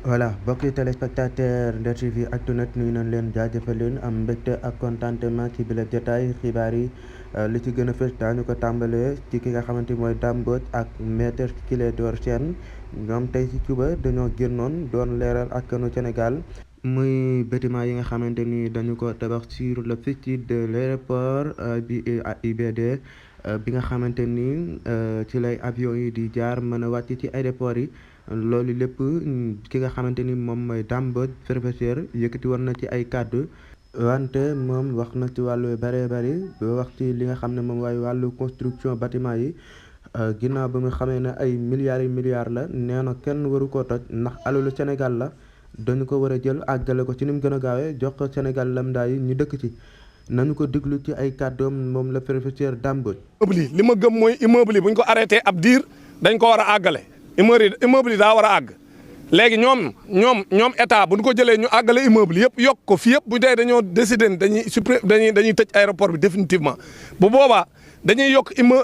voilà mbokki téléspectateur Nder TV Actunet nuyu nañ leen jaajëfal leen am mbégte ak contentement ci bile jotaay xibaar yi li ci gën a fës daañu ko tàmbalee ci ki nga xamante mooy Dame Mbodj ak Maître Clédor Sène ñoom tey ci suba dañoo génnoon doon leeral askanu Sénégal muy bâtiment yi nga xamante ni dañu ko tabax sur le site de l'aéroport bi AIBD bi nga xamante ni ci lay avion yi di jaar mën a wàcc ci aéroport yi. loolu lépp ki nga xamante ni moom mooy Dame Mbodj professeur yëkkati woon na ci ay kàddu wante moom wax na ci wàllu bëree bëri ba wax ci li nga xam ne moom waaye wàllu construction bâtiment yi ginnaaw ba mu xamee ne ay milliards la nee na kenn waru koo toj ndax alalu Sénégal la dañu ko war a jël àggale ko ci ni mu gën a gaawee jox ko Sénégal lambda yi ñu dëkk ci nañu ko déglu ci ay kàddoom moom la professeur Dame Mbodj. li ma gëm mooy immeuble yi bu ñu ko arrêté ab diir dañ ko war a àggale. immeuble yi daa war a àgg léegi ñoom état bu ñu ko jëlee ñu àggale immeuble yëpp yokk ko fi yëpp bu dee dañoo décider dañuy tëj aéroport bi définitivement bu boobaa dañuy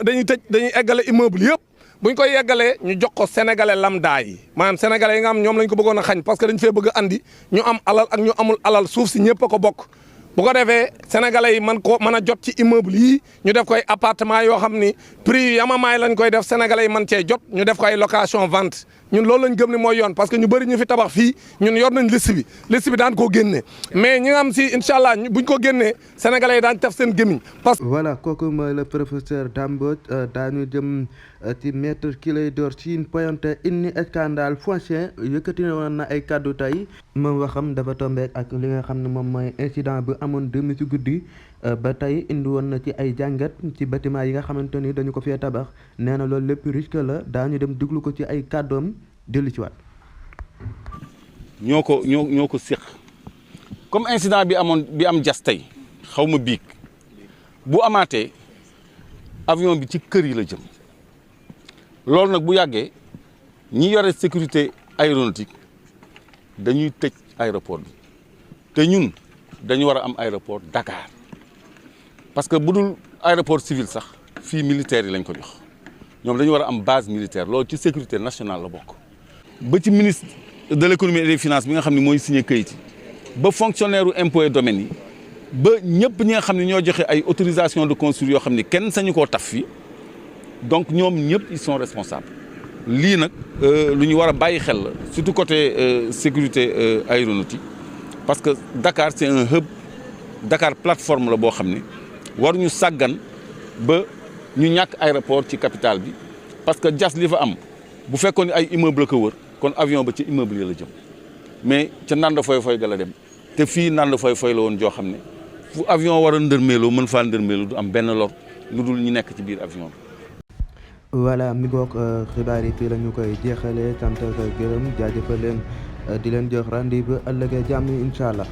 dañuy eggale immeuble yëpp bu ñu koy yeggalee ñu jox ko sénégalais lambda yi maanaam sénégalais yi nga xam ñoom lañ ko bëggoon a xañ parce que dañ fee bëgg a andi ñu am alal ak ñu amul alal suuf si ñëpp a ko bokk bu ko defee sénégalais yi mën a jot ci immeuble yi ñu def koy appartement yoo xam ni prix yu yamamaay lañ koy def sénégalais yi mën cee jot ñu def ko ay location vente ñun loolu lañ gëm ni mooy yoon parce que ñu bëri ñu fi tabax fii ñun yor nañ liste bi daan koo génnee mais ñi nga xam si incha allah buñ ko génnee sénégalais yi daan tef seen gémmiñ parce que voilà kooku mooy le professeur Dame Mbodj daañu jëm ci Maître Clédor Sène pointé inni scandale foncier yëkkati woon na ay kaddu tey moom waxam dafa tombé ak li nga xam ne moom mooy incident bi amoon démb ci guddi ba tey indi woon na ci ay jàngat ci bâtiment yi nga xamante ni dañu ko fee tabax nee na loolu lépp risque la daañu dem déglu ko ci ay kàddoom dellu ci waat. ñoo ko séq comme incident bi am jas tey xaw ma biig bu amaatee avion bi ci kër yi la jëm loolu nag bu yàggee ñi yore sécurité aéronautique dañuy tëj aéroport bi te ñun dañu war a am aéroport Dakar parce que bu dul aéroport civil sax fii militaire yi lañ ko jox ñoom dañu war a am base militaire loolu ci sécurité nationale la bokk. ba ci ministre de l'économie et des finances bi nga xam ne mooy signé kayit yi ba fonctionnaire u impôts et domaines yi ba ñëpp ñi nga xam ne ñoo joxe ay autorisation de construire yoo xam ne kenn sañu koo taf fii donc ñoom ñëpp ils sont responsables lii nag lu ñu war a bàyyi xel la surtout côté sécurité aéronautique parce que Dakar c'est un hub Dakar plateforme la boo xam ne waruñu sàggan ba ñu ñàkk aéroport ci capitale bi parce que jas li fa am bu fekkoon ne ay immeuble ko wër kon avion ba ci immeuble yi la jëm mais ca Ndanda Foy ga la dem te fii Ndanda Foy la woon joo xam ne fu avion war a ndërmeeloo mën faa ndërmeeloo du am benn lor lu dul ñu nekk ci biir avion bi. voilà mi ngoog xibaar yi fii la ñu koy jeexalee sant ak gërëm jaajëfal leen di leen jox rendez-vous ëllëgee jàmm incha allah.